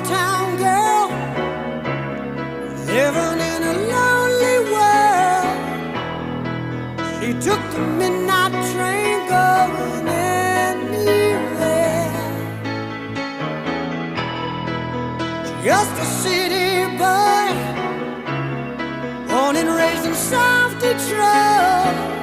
town girl living in a lonely world. She took the midnight train going anywhere. Just a city boy, born and raised in South Detroit.